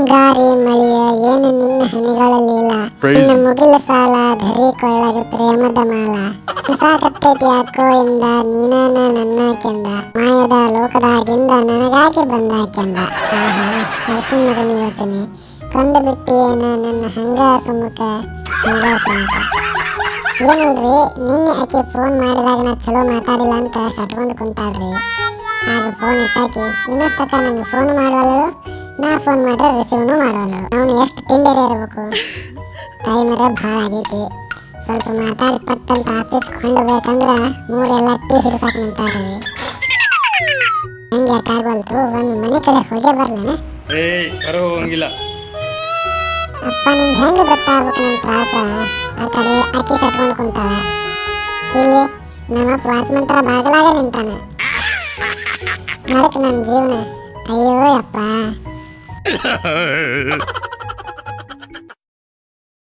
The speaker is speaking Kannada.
ಮುಂಗಾರಿ ಮಳೆಯ ಏನು ನಿನ್ನ ಹನಿಗಳಲ್ಲಿಲ್ಲ, ನಿನ್ನ ಮುಗಿಲ ಸಾಲ ಧರಿ ಕೊಳ್ಳಗ ಪ್ರೇಮದ ಮಾಲ, ಸಾಕತ್ತೈತಿ ಯಾಕೋ ಇಂದ ನೀನಾನ ನನ್ನ ಕೆಂದ, ಮಾಯದ ಲೋಕದಾಗಿಂದ ನನಗಾಗಿ ಬಂದಾಕೆಂದ. ಆಹಾ ಹರಸಿನ ಮಗನ ಯೋಚನೆ ಕೊಂದು ಬಿಟ್ಟಿಯೇನ ನನ್ನ ಹಂಗ ಸುಮುಖ ಹಂಗ ಸುಮುಖ. ಏನಿಲ್ರಿ, ನಿನ್ನೆ ಆಕೆ ಫೋನ್ ಮಾಡಿದಾಗ ನಾ ಚಲೋ ಮಾತಾಡಿಲ್ಲ ಅಂತ ಸಟ್ಕೊಂಡು ಕುಂತಾಳ್ರಿ. ಆಗ ಫೋನ್ ಇಟ್ಟಾಕಿ ಇನ್ನೊಸ್ತಕ ನಂಗೆ ಫೋನ್ ಮಾಡುವಳು, ನಾ ಫೋನ್ ಮಾಡ್ರೆ ರಿಸೀವ್ನು ಮಾಡೋಳು. ಅವನು ಎಷ್ಟು ತಿಂಡೇರಿ ಇರಬೇಕು. ಟೈಮರ ಭಾಳ ಆಗೈತಿ, ಸ್ವಲ್ಪ ಮಾತಾಡಿ ಪಟ್ಟಂತ ಆಫೀಸ್ ಕೊಂಡ್ಬೇಕಂದ್ರೆ ಮೂರೆಲ್ಲ ಟೀ ಹಿಡಿಸಾಕ ನಿಂತಾಳ್ರಿ. ಹಂಗೆ ಯಾಕಾಗಲ್ತು, ಒಂದು ಮನೆ ಕಡೆ ಹೋಗೇ ಬರ್ಲೇನ? ಹೋಗಂಗಿಲ್ಲ ಅಪ್ಪ ನಿಂಗೆ ಹೆಂಗೆ ಗೊತ್ತಾಗ್ಬೇಕು ನನ್ನ ತ್ರಾಸ? ಆ ಕಡೆ ಅಕ್ಕಿ ಸಟ್ಕೊಂಡು ಕುಂತಾಳ, ಇಲ್ಲಿ ನಮ್ಮಪ್ಪ ವಾಚ್ಮನ್ ಥರ ಬಾಗಲಾಗ ನಿಂತಾನ. ನಡಕ್ ನನ್ನ ಜೀವನ. ಅಯ್ಯೋ ಅಪ್ಪ.